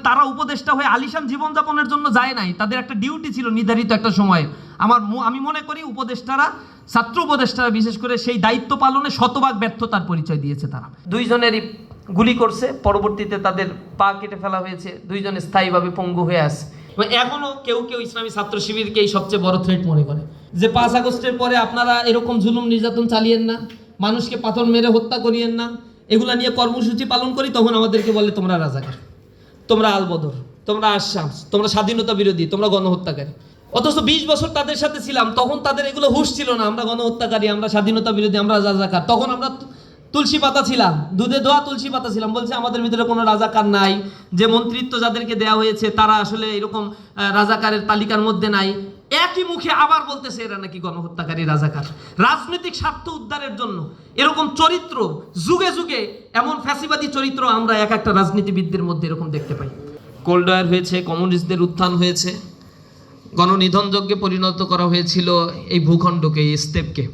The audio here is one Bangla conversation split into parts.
তারা উপদেষ্টা হয়ে আলিশান জীবনযাপনের জন্য যায় নাই, তাদের একটা ডিউটি ছিল নির্ধারিত একটা সময়ে। আমি মনে করি উপদেষ্টারা, ছাত্র উপদেষ্টারা বিশেষ করে সেই দায়িত্ব পালনে শতভাগ ব্যর্থতার পরিচয় দিয়েছে। তারা দুইজনেরই গুলি করছে, পরবর্তীতে তাদের পা কেটে ফেলা হয়েছে, দুইজন স্থায়ীভাবে পঙ্গু হয়ে আছে। এখনো কেউ কেউ ইসলামী ছাত্র শিবিরকেই সবচেয়ে বড় থ্রেট মনে করে, যে 5 আগস্টের পরে আপনারা এরকম জুলুম নির্যাতন চালিয়েন না, মানুষকে পাথর মেরে হত্যা করিয়েন না, এগুলা নিয়ে কর্মসূচি পালন করি, তখন আমাদেরকে বলে তোমরা রাজাকার, তোমরা আলবদর, তোমরা আশামস, তোমরা স্বাধীনতা বিরোধী, তোমরা গণহত্যাকারী। অথচ 20 বছর তাদের সাথে ছিলাম, তখন তাদের এগুলো হুঁশ ছিল না, আমরা গণহত্যাকারী, আমরা স্বাধীনতা বিরোধী, আমরা রাজাকার। তখন আমরা তুলসী পাতা ছিলাম, দুধে দোয়া তুলসী পাতা ছিলাম। বলছে আমাদের ভিতরে কোনো রাজাকার নাই, যে মন্ত্রিত্ব যাদেরকে দেওয়া হয়েছে তারা আসলে এরকম রাজাকারের তালিকার মধ্যে নাই। একই মুখে আবার বলতেছে এরা নাকি গণহত্যাকারী, রাজাকার। রাজনৈতিক স্বার্থ উদ্ধারের জন্য এরকম চরিত্র যুগে যুগে, এমন ফ্যাসিবাদী চরিত্র আমরা এক একটা রাজনীতিবিদদের মধ্যে এরকম দেখতে পাই। কোল্ড ওয়ার হয়েছে, কমিউনিস্টদের উত্থান হয়েছে, গণনিধন যজ্ঞে পরিণত করা হয়েছিল এই ভূখণ্ডকে, এই স্টেপকে।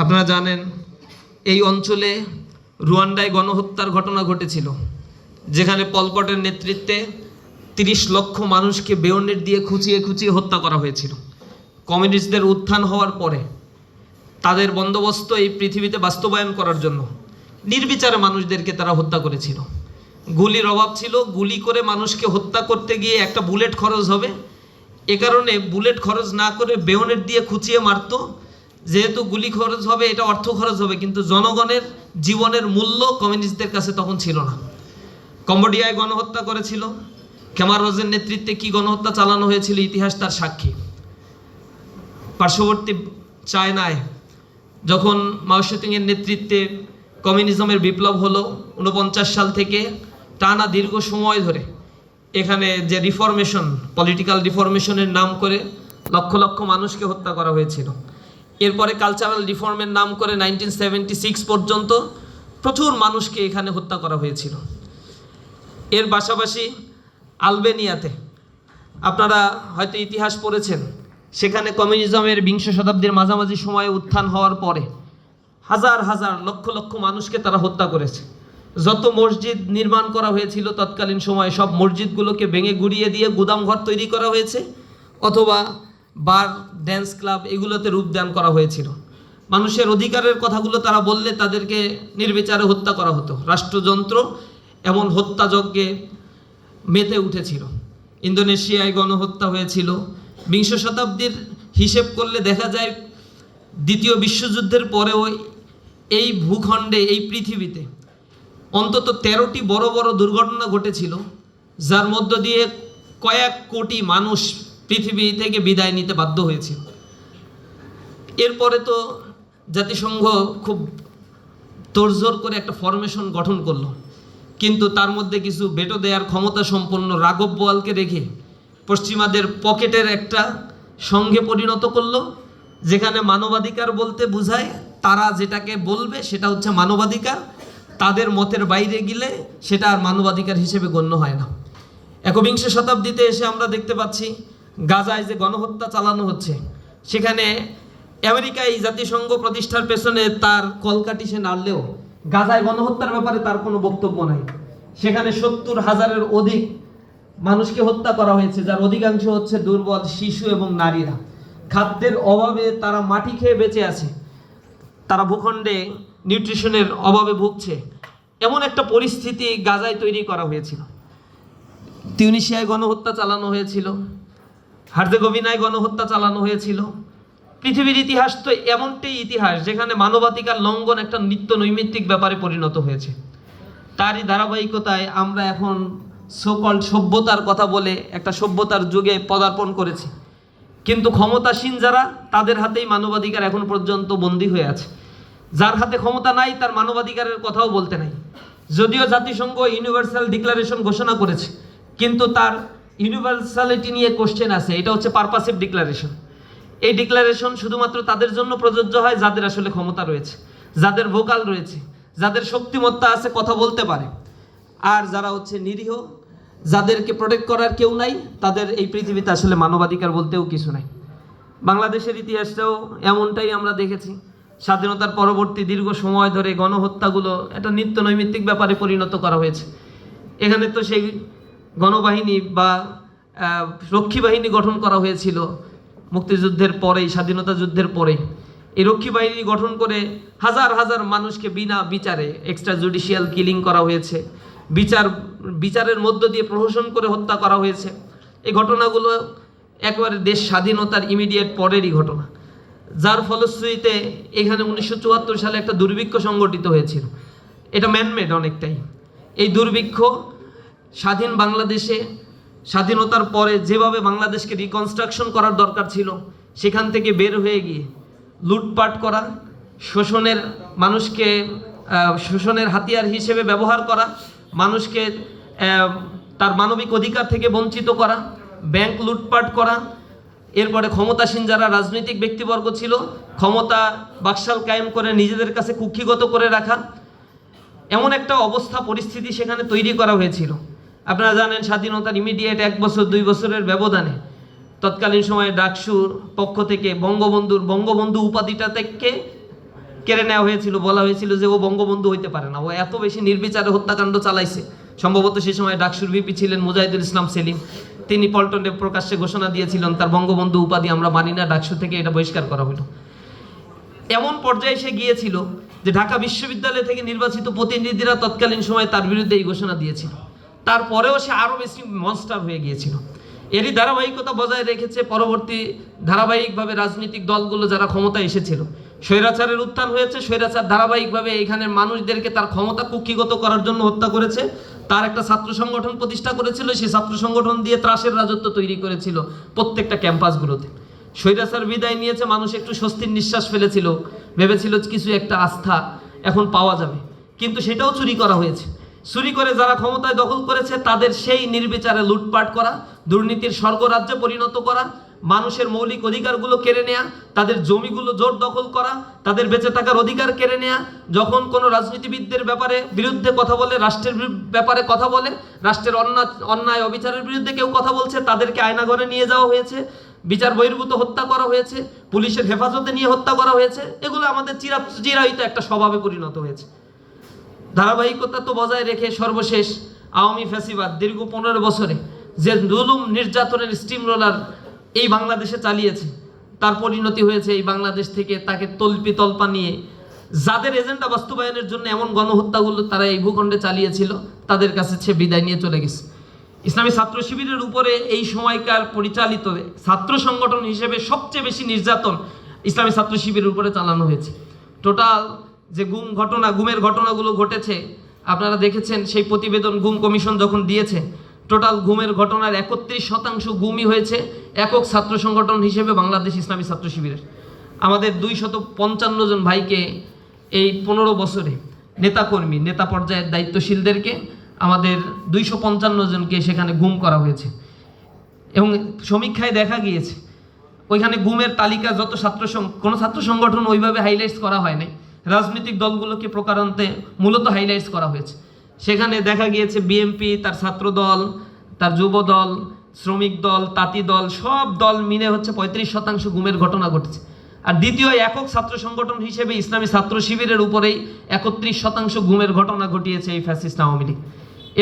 আপনারা জানেন এই অঞ্চলে রুয়ান্ডায় গণহত্যার ঘটনা ঘটেছিল, যেখানে পলপটের নেতৃত্বে 30 লক্ষ মানুষকে বেয়নেট দিয়ে খুঁচিয়ে খুঁচিয়ে হত্যা করা হয়েছিল। কমিউনিস্টদের উত্থান হওয়ার পরে তাদের বন্দোবস্ত এই পৃথিবীতে বাস্তবায়ন করার জন্য নির্বিচারে মানুষদেরকে তারা হত্যা করেছিল। গুলির অভাব ছিল, গুলি করে মানুষকে হত্যা করতে গিয়ে একটা বুলেট খরচ হবে, এ কারণে বুলেট খরচ না করে বেয়নেট দিয়ে খুঁচিয়ে মারত। যেহেতু গুলি খরচ হবে, এটা অর্থ খরচ হবে, কিন্তু জনগণের জীবনের মূল্য কমিউনিস্টদের কাছে তখন ছিল না। কম্বোডিয়ায় গণহত্যা করেছিল, খেমার রোজের নেতৃত্বে কি গণহত্যা চালানো হয়েছিল ইতিহাস তার সাক্ষী। পার্শ্ববর্তী চায়নায় যখন মাও সেতুংয়ের নেতৃত্বে কমিউনিজমের বিপ্লব হলো 49 সাল থেকে, টানা দীর্ঘ সময় ধরে এখানে যে রিফরমেশন, পলিটিক্যাল রিফরমেশনের নাম করে লক্ষ লক্ষ মানুষকে হত্যা করা হয়েছিল। এরপরে কালচারাল রিফর্মের নাম করে 1976 পর্যন্ত প্রচুর মানুষকে এখানে হত্যা করা হয়েছিল। এর পাশাপাশি আলবেনিয়াতে আপনারা হয়তো ইতিহাস পড়েছেন, সেখানে কমিউনিজমের 20 শতাব্দীর মাঝামাঝি সময়ে উত্থান হওয়ার পরে হাজার হাজার লক্ষ লক্ষ মানুষকে তারা হত্যা করেছে। যত মসজিদ নির্মাণ করা হয়েছিল তৎকালীন সময়ে, সব মসজিদগুলোকে ভেঙে গুড়িয়ে দিয়ে গুদামঘর তৈরি করা হয়েছে, অথবা বার, ড্যান্স ক্লাব, এগুলোতে রূপদান করা হয়েছিল। মানুষের অধিকারের কথাগুলো তারা বললে তাদেরকে নির্বিচারে হত্যা করা হতো। রাষ্ট্রযন্ত্র এমন হত্যাযজ্ঞে মেতে উঠেছিল। ইন্দোনেশিয়ায় গণহত্যা হয়েছিল। 20 শতাব্দীর হিসেব করলে দেখা যায় দ্বিতীয় বিশ্বযুদ্ধের পরেও এই ভূখণ্ডে, এই পৃথিবীতে অন্তত 13টি বড় বড় দুর্ঘটনা ঘটেছিল, যার মধ্য দিয়ে কয়েক কোটি মানুষ পৃথিবী থেকে বিদায় নিতে বাধ্য হয়েছিল। এরপরে তো জাতিসংঘ খুব তোড়জোড় করে একটা ফরমেশন গঠন করলো, কিন্তু তার মধ্যে কিছু ভেটো দেওয়ার ক্ষমতা সম্পন্ন রাঘব বোয়ালকে রেখে পশ্চিমাদের পকেটের একটা সংঘে পরিণত করলো, যেখানে মানবাধিকার বলতে বোঝায় তারা যেটাকে বলবে সেটা হচ্ছে মানবাধিকার, তাদের মতের বাইরে গেলে সেটা আর মানবাধিকার হিসেবে গণ্য হয় না। 21 শতাব্দীতে এসে আমরা দেখতে পাচ্ছি গাজায় যে গণহত্যা চালানো হচ্ছে, সেখানে আমেরিকায় জাতিসংঘ প্রতিষ্ঠার পেছনে তার কলকাঠি সে নাড়লেও গাজায় গণহত্যার ব্যাপারে তার কোনো বক্তব্য নাই। সেখানে 70,000-এর অধিক মানুষকে হত্যা করা হয়েছে, যার অধিকাংশ হচ্ছে দুর্বল শিশু এবং নারীরা। খাদ্যের অভাবে তারা মাটি খেয়ে বেঁচে আছে, তারা ভূখণ্ডে নিউট্রিশনের অভাবে ভুগছে। এমন একটা পরিস্থিতি গাজায় তৈরি করা হয়েছিল। তিউনিসিয়ায় গণহত্যা চালানো হয়েছিল, হার্জেগোভিনায় গণহত্যা চালানো হয়েছিল। পৃথিবীর ইতিহাস তো এমনটাই ইতিহাস যেখানে মানবাধিকার লঙ্ঘন একটা নিত্য নৈমিত্তিক ব্যাপারে পরিণত হয়েছে। তারই ধারাবাহিকতায় আমরা এখন সোকল্ড সভ্যতার কথা বলে একটা সভ্যতার যুগে পদার্পণ করেছি, কিন্তু ক্ষমতাসীন যারা, তাদের হাতেই মানবাধিকার এখন পর্যন্ত বন্দী হয়ে আছে। যার হাতে ক্ষমতা নাই তার মানবাধিকারের কথাও বলতে নাই। যদিও জাতিসংঘ ইউনিভার্সাল ডিক্লারেশন ঘোষণা করেছে, কিন্তু তার ইউনিভার্সালিটি নিয়ে কোশ্চেন আছে। এটা হচ্ছে পারপাসিভ ডিক্লারেশন। এই ডিক্লারেশন শুধুমাত্র তাদের জন্য প্রযোজ্য হয় যাদের আসলে ক্ষমতা রয়েছে, যাদের ভোকাল রয়েছে, যাদের শক্তিমত্তা আছে, কথা বলতে পারে। আর যারা হচ্ছে নিরীহ, যাদেরকে প্রোটেক্ট করার কেউ নাই, তাদের এই পৃথিবীতে আসলে মানবাধিকার বলতেও কিছু নাই। বাংলাদেশের ইতিহাসটাও এমনটাই আমরা দেখেছি। স্বাধীনতার পরবর্তী দীর্ঘ সময় ধরে গণহত্যাগুলো একটা নিত্য নৈমিত্তিক ব্যাপারে পরিণত করা হয়েছে। এখানে তো সেই গণবাহিনী বা রক্ষী বাহিনী গঠন করা হয়েছিল মুক্তিযুদ্ধের পরেই, স্বাধীনতা যুদ্ধের পরেই। এই রক্ষী বাহিনী গঠন করে হাজার হাজার মানুষকে বিনা বিচারে এক্সট্রা জুডিশিয়াল কিলিং করা হয়েছে, বিচারের মধ্য দিয়ে প্রহসন করে হত্যা করা হয়েছে। এই ঘটনাগুলো একেবারে দেশ স্বাধীনতার ইমিডিয়েট পরেরই ঘটনা, যার ফলশ্রুতিতে এখানে 1974 সালে একটা দুর্ভিক্ষ সংগঠিত হয়েছিল। এটা ম্যানমেড অনেকটাই। এই দুর্ভিক্ষ স্বাধীন বাংলাদেশে স্বাধীনতার পরে যেভাবে বাংলাদেশকে রিকনস্ট্রাকশন করার দরকার ছিল, সেখান থেকে বের হয়ে গিয়ে লুটপাট করা, মানুষকে শোষণের হাতিয়ার হিসেবে ব্যবহার করা, মানুষকে তার মানবিক অধিকার থেকে বঞ্চিত করা, ব্যাংক লুটপাট করা, এরপরে ক্ষমতাসীন যারা রাজনৈতিক ব্যক্তিবর্গ ছিল ক্ষমতা বাকশাল কায়েম করে নিজেদের কাছে কুক্ষিগত করে রাখা, এমন একটা অবস্থা পরিস্থিতি সেখানে তৈরি করা হয়েছিল। আপনারা জানেন স্বাধীনতার ইমিডিয়েট 1 বছর 2 বছরের ব্যবধানে তৎকালীন সময়ে ডাকসুর পক্ষ থেকে বঙ্গবন্ধু উপাধিটা থেকে কেড়ে নেওয়া হয়েছিল। বলা হয়েছিল যে ও বঙ্গবন্ধু হইতে পারে না, ও এত বেশি নির্বিচারে হত্যাকাণ্ড চালাইছে। সম্ভবত সেই সময় ডাকসুর ভিপি ছিলেন মুজাহিদুল ইসলাম সেলিম। তিনি পল্টনে প্রকাশ্যে ঘোষণা দিয়েছিলেন তার বঙ্গবন্ধু উপাধি আমরা মানি না, ডাকসু থেকে এটা বহিষ্কার করা হলো। এমন পর্যায়ে সে গিয়েছিল যে ঢাকা বিশ্ববিদ্যালয় থেকে নির্বাচিত প্রতিনিধিরা তৎকালীন সময় তার বিরুদ্ধে এই ঘোষণা দিয়েছিল। তারপরেও সে আরও বেশি মনস্টার হয়ে গিয়েছিল। এরই ধারাবাহিকতা বজায় রেখেছে পরবর্তী ধারাবাহিকভাবে রাজনৈতিক দলগুলো যারা ক্ষমতায় এসেছিল। স্বৈরাচারের উত্থান হয়েছে, স্বৈরাচার ধারাবাহিকভাবে এখানের মানুষদেরকে তার ক্ষমতা কুক্ষিগত করার জন্য হত্যা করেছে। তার একটা ছাত্র সংগঠন প্রতিষ্ঠা করেছিল, সেই ছাত্র সংগঠন দিয়ে ত্রাসের রাজত্ব তৈরি করেছিল প্রত্যেকটা ক্যাম্পাসগুলোতে। স্বৈরাচার বিদায় নিয়েছে, মানুষ একটু স্বস্তির নিঃশ্বাস ফেলেছিল, ভেবেছিল কিছু একটা আস্থা এখন পাওয়া যাবে, কিন্তু সেটাও চুরি করা হয়েছে। চুরি করে যারা ক্ষমতায় দখল করেছে তাদের সেই নির্বিচারে লুটপাট করা, দুর্নীতির স্বর্গরাজ্যে পরিণত করা, মানুষের মৌলিক অধিকারগুলো কেড়ে নেয়া, তাদের জমিগুলো জোর দখল করা, তাদের বেঁচে থাকার অধিকার কেড়ে নেয়া। যখন কোনো রাজনীতিবিদদের বিরুদ্ধে কথা বলে, রাষ্ট্রের ব্যাপারে কথা বলে, রাষ্ট্রের অন্যায় অবিচারের বিরুদ্ধে কেউ কথা বলছে, তাদেরকে আয়নাঘরে নিয়ে যাওয়া হয়েছে, বিচার বহির্ভূত হত্যা করা হয়েছে, পুলিশের হেফাজতে নিয়ে হত্যা করা হয়েছে। এগুলো আমাদের চিরায়িত একটা স্বভাবে পরিণত হয়েছে। ধারাবাহিকতা তো বজায় রেখে সর্বশেষ আওয়ামী ফ্যাসিবাদ দীর্ঘ 15 বছরে যে জুলুম নির্যাতনের স্টিম রোলার এই বাংলাদেশে চালিয়েছে, তার পরিণতি হয়েছে এই বাংলাদেশ থেকে তাকে তল্পা নিয়ে যাদের এজেন্ডা বাস্তবায়নের জন্য এমন গণহত্যাগুলো তারা এই ভূখণ্ডে চালিয়েছিল, তাদের কাছে সে বিদায় নিয়ে চলে গেছে। ইসলামী ছাত্র শিবিরের উপরে এই সময়কার পরিচালিত ছাত্র সংগঠন হিসেবে সবচেয়ে বেশি নির্যাতন ইসলামী ছাত্র শিবিরের উপরে চালানো হয়েছে। টোটাল যে গুমের ঘটনাগুলো ঘটেছে আপনারা দেখেছেন, সেই প্রতিবেদন গুম কমিশন যখন দিয়েছে, টোটাল গুমের ঘটনার 31% গুমই হয়েছে একক ছাত্র সংগঠন হিসেবে বাংলাদেশ ইসলামী ছাত্র শিবিরের। আমাদের 255 জন ভাইকে এই 15 বছরে নেতা পর্যায়ের দায়িত্বশীলদেরকে আমাদের 255 জনকে সেখানে গুম করা হয়েছে। এবং সমীক্ষায় দেখা গিয়েছে ওইখানে গুমের তালিকা যত কোনো ছাত্র সংগঠন ওইভাবে হাইলাইটস করা হয় নাই, রাজনৈতিক দলগুলোকে প্রকারান্তে মূলত হাইলাইটস করা হয়েছে। সেখানে দেখা গিয়েছে বিএনপি, তার ছাত্র দল, তার যুব দল, শ্রমিক দল, তাঁতি দল, সব দল মিলে হচ্ছে 35% গুমের ঘটনা ঘটেছে। আর দ্বিতীয় একক ছাত্র সংগঠন হিসেবে ইসলামী ছাত্র শিবিরের উপরেই 31% গুমের ঘটনা ঘটিয়েছে এই ফ্যাসিস্ট আওয়ামী লীগ।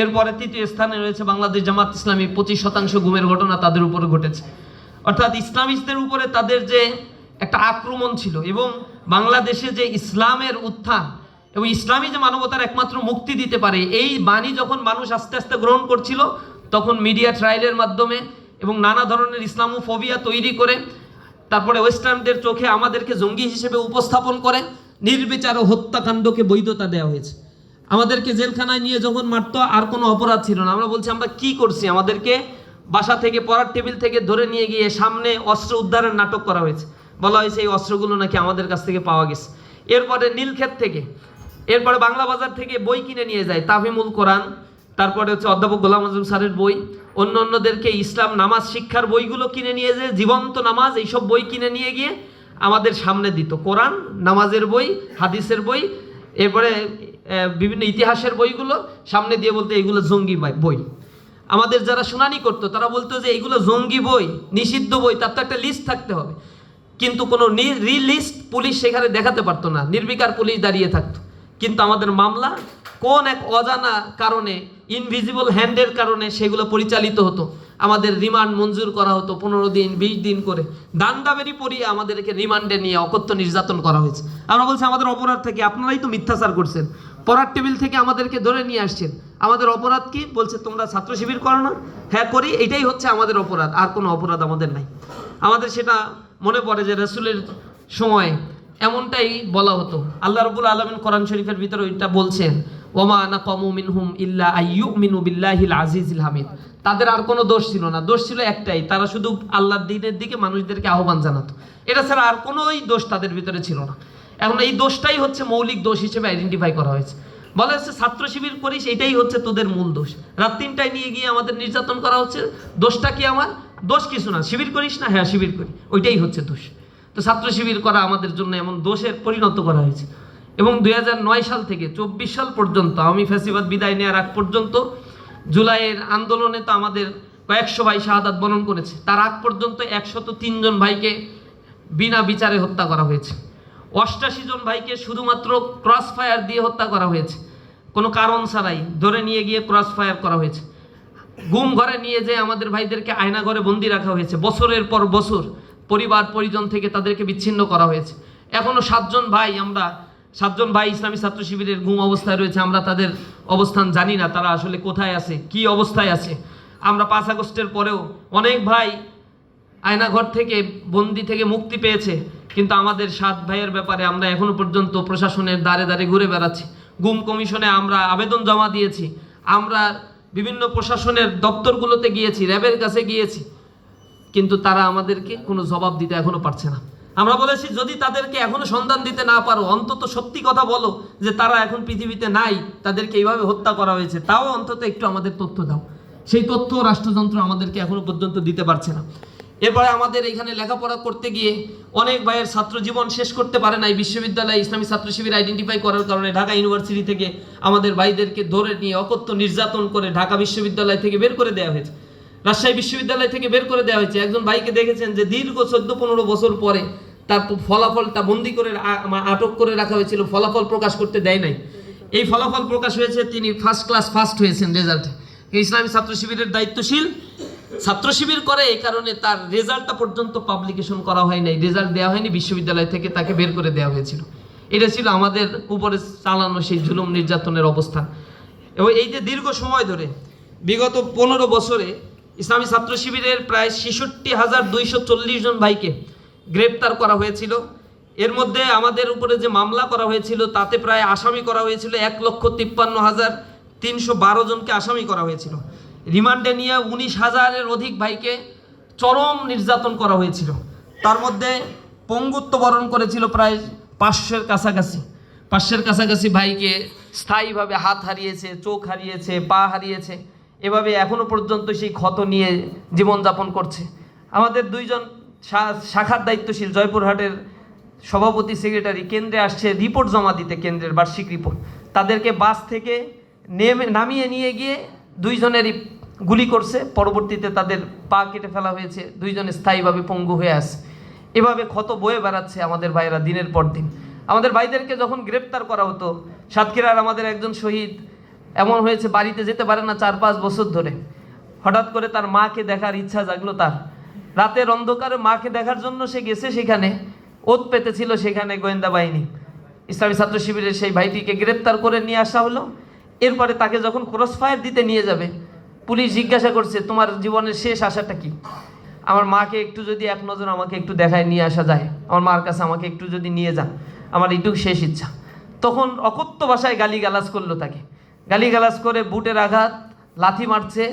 এরপরে তৃতীয় স্থানে রয়েছে বাংলাদেশ জামাত ইসলামী, 25% গুমের ঘটনা তাদের উপরে ঘটেছে। অর্থাৎ ইসলামিস্টদের উপরে তাদের যে একটা আক্রমণ ছিল এবং বাংলাদেশে যে ইসলামের উত্থান এবং ইসলামী যে মানবতার একমাত্র মুক্তি দিতে পারে, এই বাণী যখন মানুষ আস্তে আস্তে গ্রহণ করছিল, তখন মিডিয়া ট্রায়ালের মাধ্যমে এবং নানা ধরনের ইসলামোফোবিয়া তৈরি করে, তারপরে ওয়েস্টার্নদের চোখে আমাদেরকে জঙ্গি হিসেবে উপস্থাপন করে নির্বিচার হত্যাকাণ্ডকে বৈধতা দেওয়া হয়েছে। আমাদেরকে জেলখানায় নিয়ে যখন মারতো আর কোনো অপরাধ ছিল না, আমরা বলছি আমরা কি করছি, আমাদেরকে বাসা থেকে পড়ার টেবিল থেকে ধরে নিয়ে গিয়ে সামনে অস্ত্র উদ্ধারের নাটক করা হয়েছে। বলা হয়েছে এই অস্ত্রগুলো নাকি আমাদের কাছ থেকে পাওয়া গেছে। এরপরে নীলক্ষেত থেকে, এরপরে বাংলা বাজার থেকে বই কিনে নিয়ে যায়, তাফহিমুল কোরআন, তারপরে হচ্ছে অধ্যাপক গোলাম আজম স্যারের বই, অন্যদেরকে ইসলাম নামাজ শিক্ষার বইগুলো কিনে নিয়ে যায়, জীবন্ত নামাজ এইসব বই কিনে নিয়ে গিয়ে আমাদের সামনে দিত। কোরআন, নামাজের বই, হাদিসের বই, এরপরে বিভিন্ন ইতিহাসের বইগুলো সামনে দিয়ে বলতে এইগুলো জঙ্গি বই। আমাদের যারা শুনানি করতো তারা বলতো যে এইগুলো জঙ্গি বই, নিষিদ্ধ বই, তার তো একটা লিস্ট থাকতে হবে, কিন্তু কোনো লিস্ট পুলিশ সেখানে দেখাতে পারতো না, নির্বিকার পুলিশ দাঁড়িয়ে থাকতো। কিন্তু আমাদের মামলা কোন এক অজানা কারণে, ইনভিজিবল হ্যান্ডের কারণে সেগুলো পরিচালিত হতো। আমাদের রিমান্ড মঞ্জুর করা হতো 15 দিন 20 দিন করে, দান্ডাবেরি পরিয়ে আমাদেরকে রিমান্ডে নিয়ে অকথ্য নির্যাতন করা হয়েছে। আমরা বলছি আমাদের অপরাধ থেকে, আপনারাই তো মিথ্যাচার করছেন, পড়ার টেবিল থেকে আমাদেরকে ধরে নিয়ে আসছেন, আমাদের অপরাধ কি? বলছে তোমরা ছাত্র শিবির করো না? হ্যাঁ করি, এটাই হচ্ছে আমাদের অপরাধ, আর কোনো অপরাধ আমাদের নাই। আমাদের সেটা মনে পড়ে যে রাসূলের সময় এমনটাই বলা হতো। আল্লাহ রাব্বুল আলামিন কোরআন শরীফের ভিতরে ওইটা বলছেন, ওমা নাকামু মিনহুম ইল্লা আইয়ুমিনু বিল্লাহিল আজিজিল হামিদ। তাদের আর কোনো দোষ ছিল না, দোষ ছিল একটাই, তারা শুধু আল্লাহর দ্বীনের দিকে মানুষদেরকে আহ্বান জানাতো। এটা ছাড়া আর কোনোই দোষ তাদের ভিতরে ছিল না। এখন এই দোষটাই হচ্ছে মৌলিক দোষ হিসেবে আইডেন্টিফাই করা হয়েছে। বলা হচ্ছে ছাত্র শিবির করিস, এটাই হচ্ছে তোদের মূল দোষ। রাত 3টায় নিয়ে গিয়ে আমাদের নির্যাতন করা হচ্ছে, দোষটা কি আমার? দোষ কিছু না। শিবির করিস না? হ্যাঁ শিবির করি, ওইটাই হচ্ছে দোষ। তো ছাত্র শিবির করা আমাদের জন্য এমন দোষের পরিণত করা হয়েছে। এবং 2009 সাল থেকে 24 সাল পর্যন্ত, আমি ফ্যাসিবাদ বিদায় নেওয়ার আগ পর্যন্ত, জুলাইয়ের আন্দোলনে তো আমাদের কয়েকশো ভাই শাহাদাত বরণ করেছে। তার আগ পর্যন্ত 103 জন ভাইকে বিনা বিচারে হত্যা করা হয়েছে। 88 জন ভাইকে শুধুমাত্র ক্রস ফায়ার দিয়ে হত্যা করা হয়েছে, কোনো কারণ ছাড়াই ধরে নিয়ে গিয়ে ক্রস ফায়ার করা হয়েছে। গুম ঘরে নিয়ে যেয়ে আমাদের ভাইদেরকে আয়না ঘরে বন্দি রাখা হয়েছে, বছরের পর বছর পরিবার পরিজন থেকে তাদেরকে বিচ্ছিন্ন করা হয়েছে। এখনো 7 জন ভাই ইসলামী ছাত্র শিবিরের গুম অবস্থায় রয়েছে। আমরা তাদের অবস্থান জানি না, তারা আসলে কোথায় আছে, কি অবস্থায় আছে। আমরা 5 আগস্টের পরেও অনেক ভাই আয়নাঘর থেকে বন্দি থেকে মুক্তি পেয়েছে, কিন্তু আমাদের 7 ভাইয়ের ব্যাপারে আমরা এখনো পর্যন্ত প্রশাসনের দ্বারে দ্বারে ঘুরে বেড়াচ্ছি। গুম কমিশনে আমরা আবেদন জমা দিয়েছি, আমরা বিভিন্ন প্রশাসনের দপ্তরগুলোতে গিয়েছি, র্যাবের কাছে গিয়েছি, কিন্তু তারা আমাদেরকে কোনো জবাব দিতে এখনো পারছে না। আমরা বলেছি যদি তাদেরকে এখনো সন্ধান দিতে না পারো, অন্তত সত্যি কথা বলো যে তারা এখন পৃথিবীতে নাই, তাদেরকে এইভাবে হত্যা করা হয়েছে, তাও অন্তত একটু আমাদের তথ্য দাও। সেই তথ্য রাষ্ট্রযন্ত্র আমাদেরকে এখনো পর্যন্ত দিতে পারছে না। এরপরে আমাদের এখানে লেখাপড়া করতে গিয়ে অনেক ভাইয়ের ছাত্র জীবন শেষ করতে পারে নাই। বিশ্ববিদ্যালয়ে ইসলামী ছাত্র শিবির আইডেন্টিফাই করার কারণে ঢাকা ইউনিভার্সিটি থেকে আমাদের ভাইদেরকে ধরে নিয়ে অকথ্য নির্যাতন করে ঢাকা বিশ্ববিদ্যালয় থেকে বের করে দেওয়া হয়েছে, রাজশাহী বিশ্ববিদ্যালয় থেকে বের করে দেওয়া হয়েছে। একজন ভাইকে দেখেছেন যে দীর্ঘ 14-15 বছর পরে তার ফলাফলটা বন্দি করে আটক করে রাখা হয়েছিল, ফলাফল প্রকাশ করতে দেয় নাই। এই ফলাফল প্রকাশ হয়েছে, তিনি ফার্স্ট ক্লাস ফার্স্ট হয়েছেন রেজাল্টে। ইসলামী ছাত্র শিবিরের দায়িত্বশীল ছাত্র শিবির করে, এই কারণে তার রেজাল্টটা পর্যন্ত পাবলিকেশন করা হয় নাই, রেজাল্ট দেওয়া হয়নি, বিশ্ববিদ্যালয় থেকে তাকে বের করে দেওয়া হয়েছিল। এটা ছিল আমাদের উপরে চালানো সেই জুলুম নির্যাতনের অবস্থান। এবং এই যে দীর্ঘ সময় ধরে বিগত 15 বছরে ইসলামী ছাত্র শিবিরের প্রায় 66,240 জন ভাইকে গ্রেপ্তার করা হয়েছিল। এর মধ্যে আমাদের উপরে যে মামলা করা হয়েছিল তাতে প্রায় আসামি করা হয়েছিল 1,53,312 জনকে আসামি করা হয়েছিল। রিমান্ডে নিয়ে 19,000-এর অধিক ভাইকে চরম নির্যাতন করা হয়েছিল। তার মধ্যে পঙ্গুত্ব বরণ করেছিল প্রায় 500-এর কাছাকাছি ভাইকে স্থায়ীভাবে হাত হারিয়েছে, চোখ হারিয়েছে, পা হারিয়েছে। এভাবে এখনো পর্যন্ত সেই ক্ষত নিয়ে জীবনযাপন করছে। আমাদের 2 জন শাখার দায়িত্বশীল, জয়পুরহাটের সভাপতি সেক্রেটারি কেন্দ্রে আসছে রিপোর্ট জমা দিতে, কেন্দ্রের বার্ষিক রিপোর্ট। তাদেরকে বাস থেকে নামিয়ে নিয়ে গিয়ে 2 জনেরই গুলি করছে, পরবর্তীতে তাদের পা কেটে ফেলা হয়েছে, 2 জন স্থায়ীভাবে পঙ্গু হয়ে আছে। এভাবে ক্ষত বয়ে বেড়াচ্ছে আমাদের ভাইয়েরা দিনের পর দিন। আমাদের ভাইদেরকে যখন গ্রেপ্তার করা হতো, সাতক্ষীরার আমাদের একজন শহীদ এমন হয়েছে বাড়িতে যেতে পারে না 4-5 বছর ধরে। হঠাৎ করে তার মাকে দেখার ইচ্ছা জাগলো তার, রাতের অন্ধকারে মাকে দেখার জন্য সে গেছে, সেখানে ওত পেতেছিল সেখানে গোয়েন্দা বাহিনী। ইসলামী ছাত্র শিবিরের সেই ভাইটিকে গ্রেপ্তার করে নিয়ে আসা হলো। এরপরে তাকে যখন ক্রস ফায়ার দিতে নিয়ে যাবে, পুলিশ জিজ্ঞাসা করছে তোমার জীবনের শেষ আশাটা কি? আমার মাকে একটু যদি এক নজর আমাকে একটু দেখায় নিয়ে আসা যায়, আমার মার কাছে আমাকে একটু যদি নিয়ে যান, আমার এইটুকু শেষ ইচ্ছা। তখন অকথ্য ভাষায় গালিগালাজ করলো তাকে, গালিগালাজ করে বুটের আঘাত, লাথি মারছে,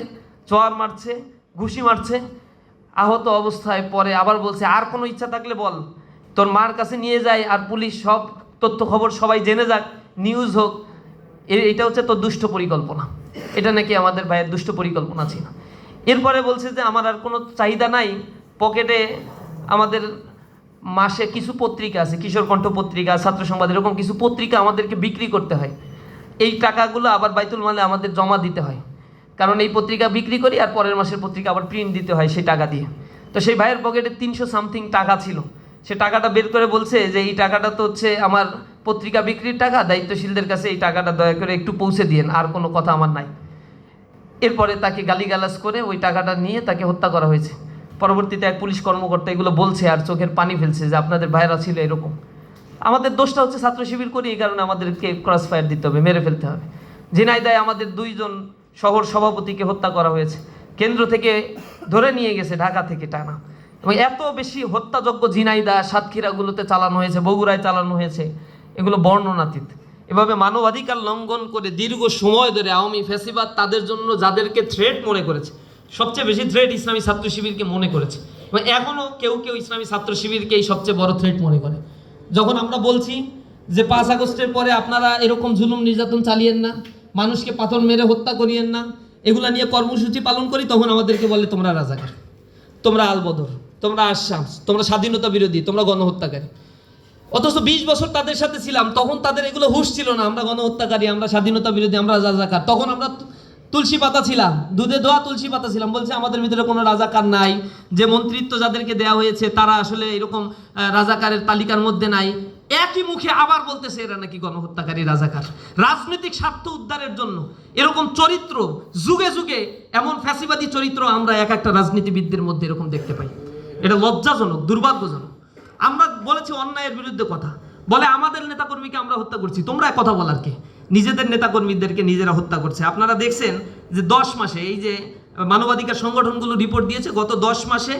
চোয়ার মারছে, ঘুষি মারছে। আহত অবস্থায় পরে আবার বলছে আর কোনো ইচ্ছা থাকলে বল, তোর মার কাছে নিয়ে যায়, আর পুলিশ সব তথ্য খবর সবাই জেনে যাক, নিউজ হোক। এটা হচ্ছে তোর দুষ্ট পরিকল্পনা। এটা নাকি আমাদের ভাইয়ের দুষ্ট পরিকল্পনা ছিল। এরপরে বলছে যে আমার আর কোনো চাহিদা নাই, পকেটে আমাদের মাসে কিছু পত্রিকা আছে, কিশোর কণ্ঠ পত্রিকা, ছাত্র সংবাদ, এরকম কিছু পত্রিকা আমাদেরকে বিক্রি করতে হয়। এই টাকাগুলো আবার বাইতুল মালে আমাদের জমা দিতে হয়, কারণ এই পত্রিকা বিক্রি করি আর পরের মাসের পত্রিকা আবার প্রিন্ট দিতে হয় সেই টাকা দিয়ে। তো সেই ভাইয়ের পকেটে 300 সামথিং টাকা ছিল। সে টাকাটা বের করে বলছে যে এই টাকাটা তো হচ্ছে আমার পত্রিকা বিক্রির টাকা, দায়িত্বশীলদের কাছে এই টাকাটা দয়া করে একটু পৌঁছে দিয়েন, আর কোনো কথা আমার নাই। এরপরে তাকে গালিগালাজ করে ওই টাকাটা নিয়ে তাকে হত্যা করা হয়েছে। পরবর্তীতে এক পুলিশ কর্মকর্তা এগুলো বলছে আর চোখের পানি ফেলছে যে আপনাদের ভাইরা ছিল এরকম। আমাদের দোষটা হচ্ছে ছাত্র শিবির করি, এই কারণে আমাদেরকে ক্রস ফায়ার দিতে হবে, মেরে ফেলতে হবে। ঝিনাইদহে আমাদের 2 জন শহর সভাপতিকে হত্যা করা হয়েছে, কেন্দ্র থেকে ধরে নিয়ে গেছে ঢাকা থেকে টানা। এবং এত বেশি হত্যাযজ্ঞ ঝিনাইদহ সাতক্ষীরাগুলোতে চালানো হয়েছে, বগুড়ায় চালানো হয়েছে, এগুলো বর্ণনাতীত। এভাবে মানবাধিকার লঙ্ঘন করে দীর্ঘ সময় ধরে আওয়ামী ফ্যাসিবাদ তাদের জন্য যাদেরকে থ্রেট মনে করেছে, সবচেয়ে বেশি থ্রেট ইসলামী ছাত্র শিবিরকে মনে করেছে। এবং এখনও কেউ কেউ ইসলামী ছাত্র শিবিরকেই সবচেয়ে বড় থ্রেট মনে করে। যখন আমরা বলছি যে 5 আগস্টের পরে আপনারা এরকম জুলুম নির্যাতন চালিয়েন না, মানুষকে পাথর মেরে হত্যা করিয়েন না, এগুলা নিয়ে কর্মসূচি পালন করি, তখন আমাদেরকে বলে তোমরা রাজাকার, তোমরা আলবদর, তোমরা আশামস, তোমরা স্বাধীনতা বিরোধী, তোমরা গণহত্যাকারী। অথচ 20 বছর তাদের সাথে ছিলাম, তখন তাদের এগুলো হুঁশ ছিল না, আমরা গণহত্যাকারী, আমরা স্বাধীনতা বিরোধী, আমরা রাজাকার। তখন আমরা তুলসী পাতা ছিলাম, দুধে দোয়া তুলসী পাতা ছিলাম। বলছে আমাদের ভিতরে কোনো রাজাকার নাই, যে মন্ত্রিত্ব যাদেরকে দেওয়া হয়েছে তারা আসলে এরকম রাজাকারের তালিকার মধ্যে নাই। একই মুখে আবার বলতেছে এরা নাকি গণহত্যাকারী, রাজাকার। রাজনৈতিক স্বার্থ উদ্ধারের জন্য এরকম চরিত্র যুগে যুগে, এমন ফ্যাসিবাদী চরিত্র আমরা এক একটা রাজনীতিবিদদের মধ্যে এরকম দেখতে পাই। এটা লজ্জাজনক, দুর্ভাগ্যজনক। আমরা বলেছি অন্যায়ের বিরুদ্ধে কথা, বলে আমাদের নেতাকর্মীকে আমরা হত্যা করছি। তোমরা কথা বলার কে? নিজেদের নেতাকর্মীদেরকে নিজেরা হত্যা করছে। আপনারা দেখছেন যে 10 মাসে, এই যে মানবাধিকার সংগঠনগুলো রিপোর্ট দিয়েছে, গত 10 মাসে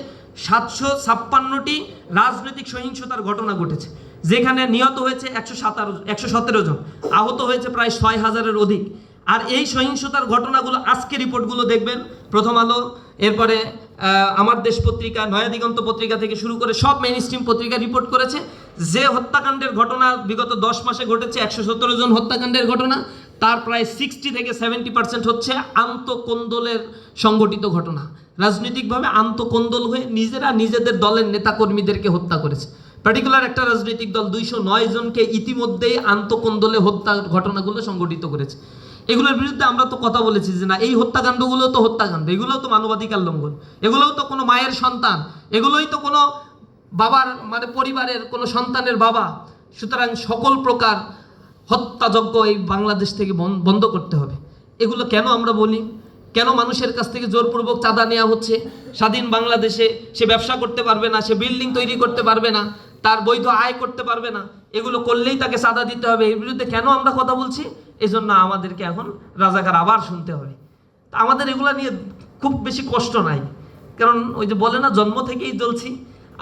756টি রাজনৈতিক সহিংসতার ঘটনা ঘটেছে, যেখানে নিহত হয়েছে 117 জন, আহত হয়েছে প্রায় 6000-এর অধিক। আর এই সহিংসতার ঘটনাগুলো আজকে রিপোর্টগুলো দেখবেন, প্রথম আলো, এরপরে আমার দেশ পত্রিকা, নয়া দিগন্ত পত্রিকা থেকে শুরু করে সব মেইন স্ট্রিম পত্রিকা রিপোর্ট করেছে যে হত্যাকাণ্ডের ঘটনা বিগত 10 মাসে ঘটেছে, 117 জন হত্যাকাণ্ডের ঘটনা, তার প্রায় 60 থেকে 70% হচ্ছে আন্তঃকোন্দলের সংগঠিত ঘটনা। রাজনৈতিকভাবে আন্তঃকোন্দল হয়ে নিজেরা নিজেদের দলের নেতাকর্মীদেরকে হত্যা করেছে। পার্টিকুলার একটা রাজনৈতিক দল 209 জনকে ইতিমধ্যেই আন্তঃকোন্দলে হত্যা ঘটনাগুলো সংগঠিত করেছে। এগুলোর বিরুদ্ধে আমরা তো কথা বলেছি যে না, এই হত্যাকাণ্ডগুলো তো হত্যাকাণ্ড, এগুলোও তো মানবাধিকার লঙ্ঘন, এগুলোও তো কোনো মায়ের সন্তান, এগুলোই তো কোনো বাবার মানে পরিবারের কোনো সন্তানের বাবা। সুতরাং সকল প্রকার হত্যাযজ্ঞ এই বাংলাদেশ থেকে বন্ধ করতে হবে। এগুলো কেন আমরা বলি? কেন মানুষের কাছ থেকে জোরপূর্বক চাঁদা নেওয়া হচ্ছে? স্বাধীন বাংলাদেশে সে ব্যবসা করতে পারবে না, সে বিল্ডিং তৈরি করতে পারবে না, তার বৈধ আয় করতে পারবে না, এগুলো করলেই তাকে চাঁদা দিতে হবে। এর বিরুদ্ধে কেন আমরা কথা বলছি? এই জন্য আমাদেরকে এখন রাজাকার আবার শুনতে হবে। আমাদের এগুলো নিয়ে খুব বেশি কষ্ট নাই, কারণ ওই যে বলে না, জন্ম থেকেই জ্বলছি।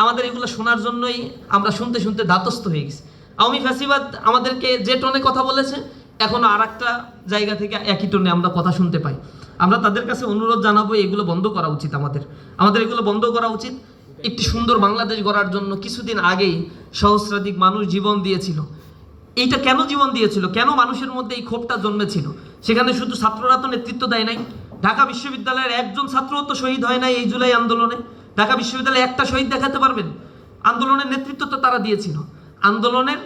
আমাদের এগুলো শোনার জন্যই আমরা শুনতে শুনতে ধাতস্থ হয়ে গেছি। আওয়ামী ফ্যাসিবাদ আমাদেরকে যে টোনে কথা বলেছে, এখন আর একটা জায়গা থেকে একই টোনে আমরা কথা শুনতে পাই। আমরা তাদের কাছে অনুরোধ জানাবো, এগুলো বন্ধ করা উচিত। আমাদের এগুলো বন্ধ করা উচিত। একটি সুন্দর বাংলাদেশ গড়ার জন্য কিছুদিন আগেই সহস্রাধিক মানুষ জীবন দিয়েছিল। এইটা কেন জীবন দিয়েছিল, কেন মানুষের মধ্যে এই ক্ষোভটা জন্মেছিল? সেখানে শুধু ছাত্ররা তো নেতৃত্ব দেয় নাই। ঢাকা বিশ্ববিদ্যালয়ের একজন ছাত্রও তো শহীদ হয় নাই এই জুলাই আন্দোলনে। ঢাকা বিশ্ববিদ্যালয়ে একটা শহীদ দেখাতে পারবেন? আন্দোলনের নেতৃত্ব তো তারা দিয়েছিল, আন্দোলনের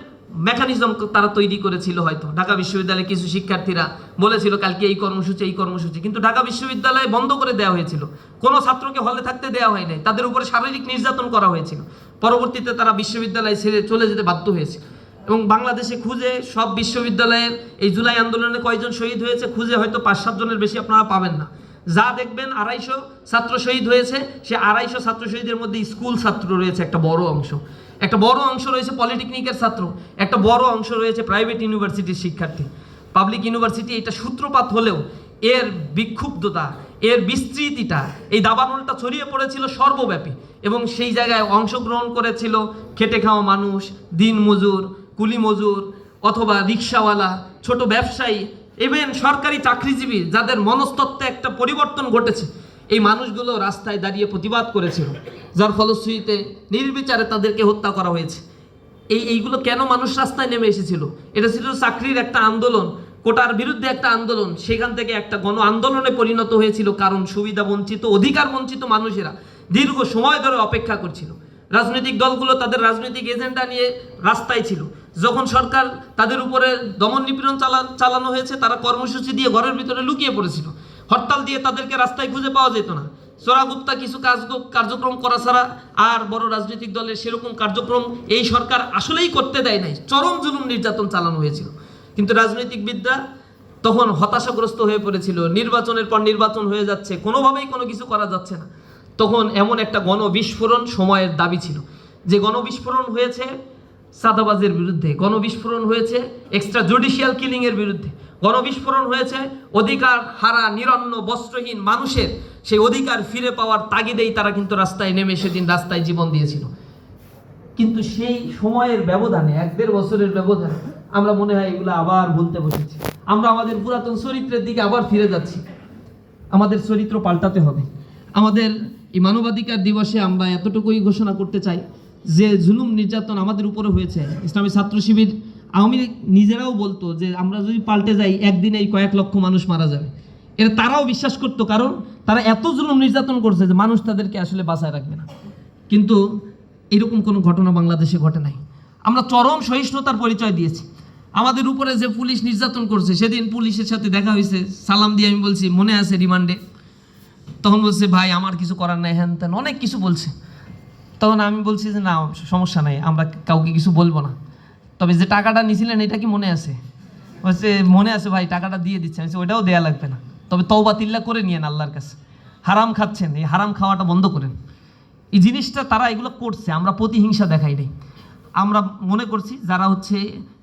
মেকানিজম তারা তৈরি করেছিল। হয়তো ঢাকা বিশ্ববিদ্যালয়ে কিছু শিক্ষার্থীরা বলেছিল কালকে এই কর্মসূচি, কিন্তু ঢাকা বিশ্ববিদ্যালয়ে বন্ধ করে দেওয়া হয়েছিল। কোনো ছাত্রকে হলে থাকতে দেওয়া হয় নাই, তাদের উপরে শারীরিক নির্যাতন করা হয়েছিল। পরবর্তীতে তারা বিশ্ববিদ্যালয় ছেড়ে চলে যেতে বাধ্য হয়েছে। এবং বাংলাদেশে খুঁজে সব বিশ্ববিদ্যালয়ের এই জুলাই আন্দোলনে কয়জন শহীদ হয়েছে খুঁজে হয়তো 5-7 জনের বেশি আপনারা পাবেন না। যা দেখবেন 250 ছাত্র শহীদ হয়েছে, সে 250 ছাত্র শহীদের মধ্যে স্কুল ছাত্র রয়েছে একটা বড় অংশ, একটা বড় অংশ রয়েছে পলিটেকনিকের ছাত্র, একটা বড় অংশ রয়েছে প্রাইভেট ইউনিভার্সিটির শিক্ষার্থী। পাবলিক ইউনিভার্সিটি এটা সূত্রপাত হলেও এর বিক্ষুব্ধতা, এর বিস্তৃতিটা, এই দাবানলটা ছড়িয়ে পড়েছিল সর্বব্যাপী। এবং সেই জায়গায় অংশগ্রহণ করেছিল খেটে খাওয়া মানুষ, দিন মজুর, কুলি মজুর, অথবা রিক্সাওয়ালা, ছোট ব্যবসায়ী, ইভেন সরকারি চাকরিজীবী, যাদের মনস্তত্ত্বে একটা পরিবর্তন ঘটেছে। এই মানুষগুলো রাস্তায় দাঁড়িয়ে প্রতিবাদ করেছিল, যার ফলশ্রুতিতে নির্বিচারে তাদেরকে হত্যা করা হয়েছে। এইগুলো কেন মানুষ রাস্তায় নেমে এসেছিল? এটা ছিল চাকরির একটা আন্দোলন, কোটার বিরুদ্ধে একটা আন্দোলন। সেখান থেকে একটা গণ আন্দোলনে পরিণত হয়েছিল, কারণ সুবিধা বঞ্চিত, অধিকার বঞ্চিত মানুষেরা দীর্ঘ সময় ধরে অপেক্ষা করছিল। রাজনৈতিক দলগুলো তাদের রাজনৈতিক এজেন্ডা নিয়ে রাস্তায় ছিল। যখন সরকার তাদের উপরে দমন নিপীড়ন চালানো হয়েছে, তারা কর্মসূচি দিয়ে ঘরের ভিতরে লুকিয়ে পড়েছিল। হরতাল দিয়ে তাদেরকে রাস্তায় খুঁজে পাওয়া যেত না। চোরাগুপ্তা কিছু কার্যক্রম করা ছাড়া আর বড় রাজনৈতিক দলের সেরকম কার্যক্রম এই সরকার আসলেই করতে দেয় নাই। চরম জুলুম নির্যাতন চালানো হয়েছিল, কিন্তু রাজনৈতিকবিদরা তখন হতাশাগ্রস্ত হয়ে পড়েছিল। নির্বাচনের পর নির্বাচন হয়ে যাচ্ছে, কোনোভাবেই কোনো কিছু করা যাচ্ছে না। তখন এমন একটা গণবিস্ফোরণ সময়ের দাবি ছিল, যে গণবিস্ফোরণ হয়েছে সাদাবাজের বিরুদ্ধে, গণবিস্ফোরণ হয়েছে এক্সট্রা জুডিশিয়াল কিলিংয়ের বিরুদ্ধে, গণবিস্ফোরণ হয়েছে অধিকার হারা নিরন্ন বস্ত্রহীন মানুষের সেই অধিকার ফিরে পাওয়ার তাগিদেই তারা কিন্তু রাস্তায় নেমে সেদিন রাস্তায় জীবন দিয়েছিল। কিন্তু সেই সময়ের ব্যবধানে 1-1.5 বছরের ব্যবধানে আমরা মনে হয় এগুলো আবার বলতে বসেছি। আমরা আমাদের পুরাতন চরিত্রের দিকে আবার ফিরে যাচ্ছি। আমাদের চরিত্র পাল্টাতে হবে। আমাদের এই মানবাধিকার দিবসে আমরা এতটুকুই ঘোষণা করতে চাই যে জুলুম নির্যাতন আমাদের উপরে হয়েছে। ইসলামী ছাত্র শিবির আওয়ামী লীগ নিজেরাও বলতো যে আমরা যদি পাল্টে যাই একদিনেই কয়েক লক্ষ মানুষ মারা যাবে। এর তারাও বিশ্বাস করতো, কারণ তারা এত জুলুম নির্যাতন করছে যে মানুষ তাদেরকে আসলে বাঁচায় রাখবে না। কিন্তু এরকম কোনো ঘটনা বাংলাদেশে ঘটে নাই। আমরা চরম সহিষ্ণুতার পরিচয় দিয়েছি। আমাদের উপরে যে পুলিশ নির্যাতন করছে, সেদিন পুলিশের সাথে দেখা হয়েছে, সালাম দিয়ে আমি বলছি মনে আছে রিমান্ডে, তখন বলছে ভাই আমার কিছু করার নাই, হ্যান ত্যান অনেক কিছু বলছে। তখন আমি বলছি যে না সমস্যা নাই, আমরা কাউকে কিছু বলবো না, তবে যে টাকাটা নিয়েছিলেন এটা কি মনে আছে? বলছে মনে আছে ভাই, টাকাটা দিয়ে দিচ্ছে। আমি ওইটাও দেয়া লাগবে না, তবে তওবা তিল্লা করে নিয়েন আল্লাহর কাছে। হারাম খাচ্ছেন, এই হারাম খাওয়াটা বন্ধ করেন। এই জিনিসটা তারা এগুলো করছে, আমরা প্রতিহিংসা দেখাই নাই। আমরা মনে করছি যারা হচ্ছে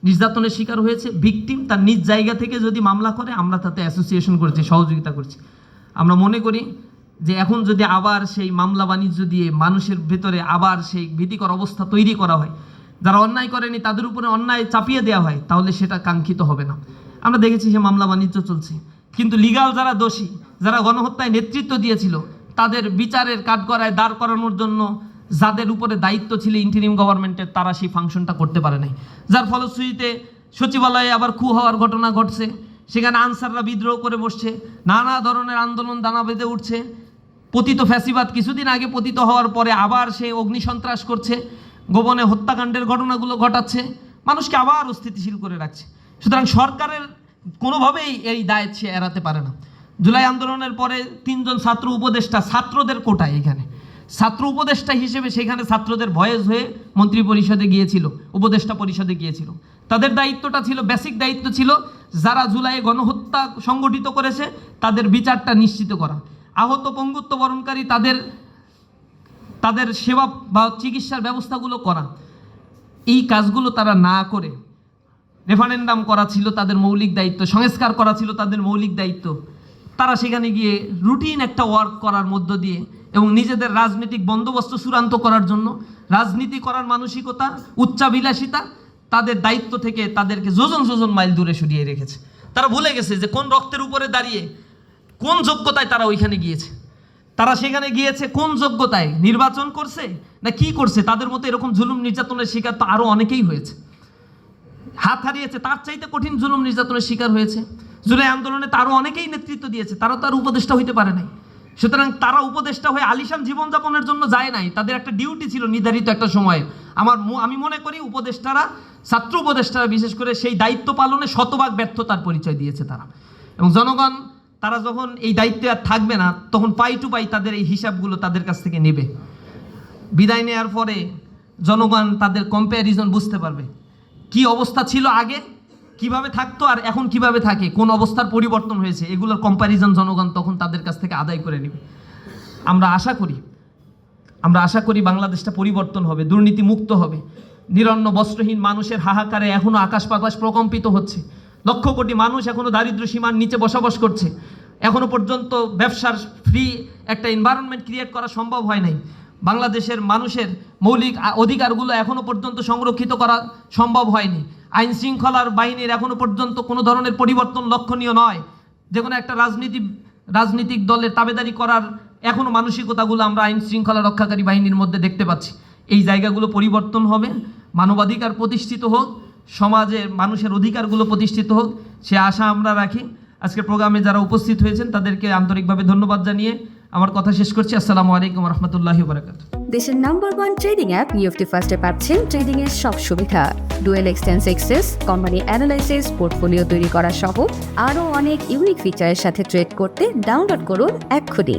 নির্যাতনের শিকার হয়েছে, ভিকটিম, তার নিজ জায়গা থেকে যদি মামলা করে আমরা তাতে অ্যাসোসিয়েশন করছি, সহযোগিতা করছি। আমরা মনে করি যে এখন যদি আবার সেই মামলা বাণিজ্য দিয়ে মানুষের ভেতরে আবার সেই ভীতিকর অবস্থা তৈরি করা হয়, যারা অন্যায় করেনি তাদের উপরে অন্যায় চাপিয়ে দেওয়া হয়, তাহলে সেটা কাঙ্ক্ষিত হবে না। আমরা দেখেছি যে মামলা বাণিজ্য চলছে, কিন্তু লিগাল যারা দোষী, যারা গণহত্যায় নেতৃত্ব দিয়েছিল, তাদের বিচারের কাঠগড়ায় দাঁড় করানোর জন্য যাদের উপরে দায়িত্ব ছিল ইন্টারিম গভর্নমেন্টের, তারা সেই ফাংশনটা করতে পারে নাই। যার ফলশ্রুতিতে সচিবালয়ে আবার খু হওয়ার ঘটনা ঘটছে, সেখানে আনসাররা বিদ্রোহ করে বসছে, নানা ধরনের আন্দোলন দানা বেঁধে উঠছে। পতিত ফ্যাসিবাদ কিছুদিন আগে পতিত হওয়ার পরে আবার সে অগ্নিসন্ত্রাস করছে, গোপনে হত্যাকাণ্ডের ঘটনাগুলো ঘটাচ্ছে, মানুষকে আবার অস্থিতিশীল করে রাখছে। সুতরাং সরকারের কোনোভাবেই এই দায়িত্ব সে এড়াতে পারে না। জুলাই আন্দোলনের পরে 3 জন ছাত্র উপদেষ্টা ছাত্রদের কোটায়, এখানে ছাত্র উপদেষ্টা হিসেবে সেখানে ছাত্রদের ভয়েস হয়ে মন্ত্রী পরিষদে গিয়েছিল, উপদেষ্টা পরিষদে গিয়েছিল। তাদের দায়িত্বটা ছিল, বেসিক দায়িত্ব ছিল যারা জুলাইয়ে গণহত্যা সংগঠিত করেছে তাদের বিচারটা নিশ্চিত করা, আহত পঙ্গুত্ব বরণকারী তাদের সেবা বা চিকিৎসার ব্যবস্থাগুলো করা। এই কাজগুলো তারা না করে রেফারেন্ডাম করা ছিল তাদের মৌলিক দায়িত্ব, সংস্কার করা ছিল তাদের মৌলিক দায়িত্ব। তারা সেখানে গিয়ে রুটিন একটা ওয়ার্ক করার মধ্য দিয়ে এবং নিজেদের রাজনৈতিক বন্দোবস্ত চূড়ান্ত করার জন্য রাজনীতি করার মানসিকতা, উচ্চাভিলাষিতা, তাদের দায়িত্ব থেকে তাদেরকে যোজন যোজন মাইল দূরে সরিয়ে রেখেছে। তারা ভুলে গেছে যে কোন রক্তের উপরে দাঁড়িয়ে, কোন যোগ্যতায় তারা ওইখানে গিয়েছে। তারা সেখানে গিয়েছে কোন যোগ্যতায়, নির্বাচন করছে না কি করছে? তাদের মতো এরকম জুলুম নির্যাতনের শিকার তো আরও অনেকেই হয়েছে, হাত হারিয়েছে, তার চাইতে কঠিন জুলুম নির্যাতনের শিকার হয়েছে। জুলাই আন্দোলনে তারও অনেকেই নেতৃত্ব দিয়েছে, তারা তার উপদেষ্টা হইতে পারে নাই। সুতরাং তারা উপদেষ্টা হয়ে আলিশান জীবনযাপনের জন্য যায় নাই, তাদের একটা ডিউটি ছিল নির্ধারিত একটা সময়ে। আমি মনে করি উপদেষ্টারা, ছাত্র উপদেষ্টারা বিশেষ করে সেই দায়িত্ব পালনে শতভাগ ব্যর্থতার পরিচয় দিয়েছে তারা। এবং জনগণ তারা যখন এই দায়িত্বে আর থাকবে না, তখন পাই টু পাই তাদের এই হিসাবগুলো তাদের কাছ থেকে নেবে। বিদায় নেওয়ার পরে জনগণ তাদের কম্প্যারিজন বুঝতে পারবে, কি অবস্থা ছিল আগে, কিভাবে থাকতো আর এখন কিভাবে থাকে, কোন অবস্থার পরিবর্তন হয়েছে, এগুলোর কম্প্যারিজন জনগণ তখন তাদের কাছ থেকে আদায় করে নেবে। আমরা আশা করি বাংলাদেশটা পরিবর্তন হবে, দুর্নীতি মুক্ত হবে। নিরন্ন বস্ত্রহীন মানুষের হাহাকারে এখনো আকাশ বাতাস প্রকম্পিত হচ্ছে, লক্ষ কোটি মানুষ এখনো দারিদ্র্য সীমার নিচে বসবাস করছে। এখনো পর্যন্ত ব্যবসার ফ্রি একটা এনভায়রনমেন্ট ক্রিয়েট করা সম্ভব হয় নাই। বাংলাদেশের মানুষের মৌলিক অধিকারগুলো এখনো পর্যন্ত সংরক্ষিত করা সম্ভব হয়নি। আইন শৃঙ্খলার বাহিনীর এখনো পর্যন্ত কোনো ধরনের পরিবর্তন লক্ষণীয় নয়। যে কোনো একটা রাজনৈতিক দলের তাবেদারি করার এখনো মানসিকতাগুলো আমরা আইন শৃঙ্খলা রক্ষাকারী বাহিনীর মধ্যে দেখতে পাচ্ছি। এই জায়গাগুলো পরিবর্তন হবে, মানবাধিকার প্রতিষ্ঠিত হোক, সমাজের মানুষের অধিকারগুলো প্রতিষ্ঠিত হোক, সে আশা আমরা রাখি। আজকের প্রোগ্রামে যারা উপস্থিত হয়েছেন তাদেরকে আন্তরিকভাবে ধন্যবাদ জানিয়ে আমার কথা শেষ করছি। আসসালামু আলাইকুম রহমতুল্লাহি বারাকাতুহু। দেশের নাম্বার 1 ট্রেডিং অ্যাপ নিফটি ফার্স্টে পাচ্ছেন ট্রেডিং এর সব সুবিধা, dual exchange access, company analysis, portfolio তৈরি করা সহ আরও অনেক ইউনিক ফিচারের সাথে ট্রেড করতে ডাউনলোড করুন এক্ষুনি।